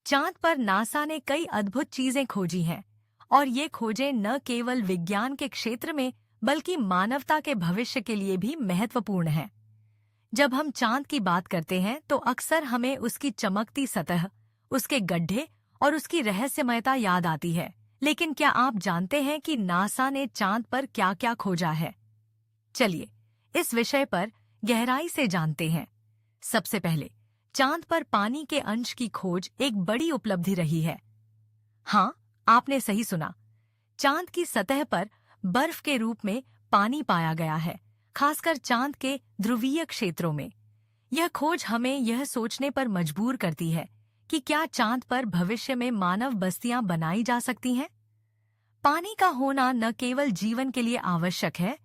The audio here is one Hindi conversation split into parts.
चांद पर नासा ने कई अद्भुत चीजें खोजी हैं और ये खोजें न केवल विज्ञान के क्षेत्र में बल्कि मानवता के भविष्य के लिए भी महत्वपूर्ण हैं। जब हम चांद की बात करते हैं तो अक्सर हमें उसकी चमकती सतह, उसके गड्ढे और उसकी रहस्यमयता याद आती है। लेकिन क्या आप जानते हैं कि नासा ने चांद पर क्या-क्या खोजा है? चलिए, इस विषय पर गहराई से जानते हैं। सबसे पहले, चांद पर पानी के अंश की खोज एक बड़ी उपलब्धि रही है। हाँ, आपने सही सुना। चांद की सतह पर बर्फ के रूप में पानी पाया गया है, खासकर चांद के ध्रुवीय क्षेत्रों में। यह खोज हमें यह सोचने पर मजबूर करती है कि क्या चांद पर भविष्य में मानव बस्तियां बनाई जा सकती हैं? पानी का होना न केवल जीवन के लिए आवश्यक है,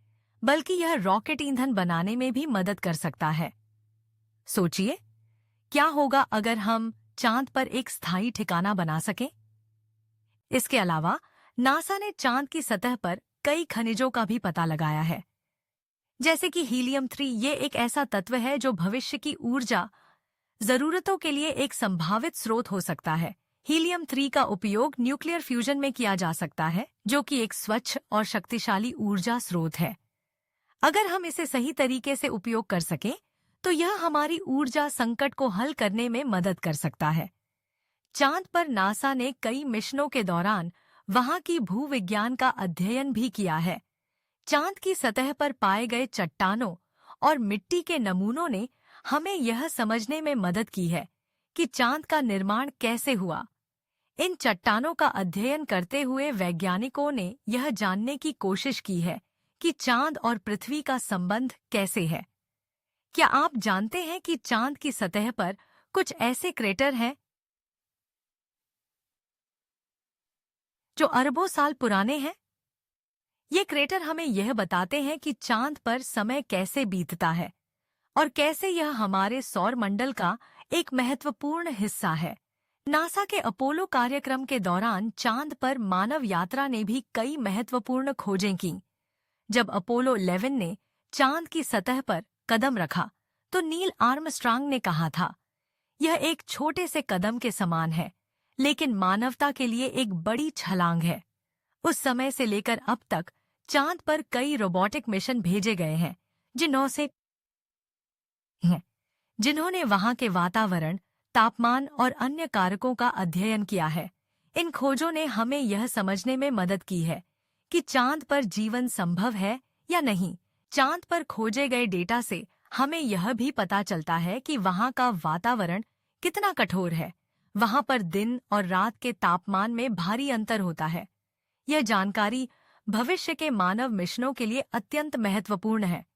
बल्कि यह रॉकेट ईंधन बनाने में भी मदद कर सकता है। सोचिए, क्या होगा अगर हम चांद पर एक स्थायी ठिकाना बना सकें? इसके अलावा नासा ने चांद की सतह पर कई खनिजों का भी पता लगाया है, जैसे कि हीलियम-3। ये एक ऐसा तत्व है जो भविष्य की ऊर्जा जरूरतों के लिए एक संभावित स्रोत हो सकता है। हीलियम-3 का उपयोग न्यूक्लियर फ्यूजन में किया जा सकता है, जो कि एक स्वच्छ और शक्तिशाली ऊर्जा स्रोत है। अगर हम इसे सही तरीके से उपयोग कर सकें, तो यह हमारी ऊर्जा संकट को हल करने में मदद कर सकता है। चांद पर नासा ने कई मिशनों के दौरान वहां की भूविज्ञान का अध्ययन भी किया है। चांद की सतह पर पाए गए चट्टानों और मिट्टी के नमूनों ने हमें यह समझने में मदद की है कि चांद का निर्माण कैसे हुआ। इन चट्टानों का अध्ययन करते हुए वैज्ञानिकों ने यह जानने की कोशिश की है कि चांद और पृथ्वी का संबंध कैसे है। क्या आप जानते हैं कि चांद की सतह पर कुछ ऐसे क्रेटर हैं जो अरबों साल पुराने हैं? ये क्रेटर हमें यह बताते हैं कि चांद पर समय कैसे बीतता है और कैसे यह हमारे सौर मंडल का एक महत्वपूर्ण हिस्सा है। नासा के अपोलो कार्यक्रम के दौरान चांद पर मानव यात्रा ने भी कई महत्वपूर्ण खोजें की। जब अपोलो 11 ने चांद की सतह पर कदम रखा, तो नील आर्मस्ट्रांग ने कहा था, यह एक छोटे से कदम के समान है, लेकिन मानवता के लिए एक बड़ी छलांग है। उस समय से लेकर अब तक चांद पर कई रोबोटिक मिशन भेजे गए हैं, जिन्होंने वहां के वातावरण, तापमान और अन्य कारकों का अध्ययन किया है। इन खोजों ने हमें यह समझने में मदद की है कि चांद पर जीवन संभव है या नहीं। चांद पर खोजे गए डेटा से हमें यह भी पता चलता है कि वहां का वातावरण कितना कठोर है। वहां पर दिन और रात के तापमान में भारी अंतर होता है। यह जानकारी भविष्य के मानव मिशनों के लिए अत्यंत महत्वपूर्ण है।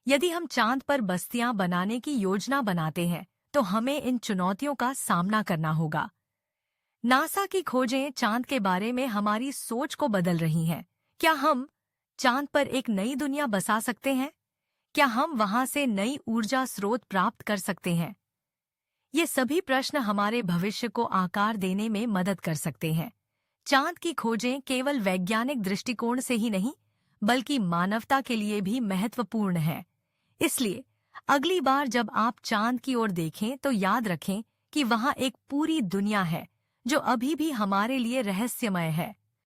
यदि हम चांद पर बस्तियां बनाने की योजना बनाते हैं, तो हमें इन चुनौतियों का सामना करना होगा। नासा की खोजें चांद के बारे में हमारी सोच को बदल रही हैं। क्या हम चांद पर एक नई दुनिया बसा सकते हैं? क्या हम वहां से नई ऊर्जा स्रोत प्राप्त कर सकते हैं? ये सभी प्रश्न हमारे भविष्य को आकार देने में मदद कर सकते हैं। चांद की खोजें केवल वैज्ञानिक दृष्टिकोण से ही नहीं, बल्कि मानवता के लिए भी महत्वपूर्ण है। इसलिए अगली बार जब आप चांद की ओर देखें, तो याद रखें कि वहां एक पूरी दुनिया है जो अभी भी हमारे लिए रहस्यमय है।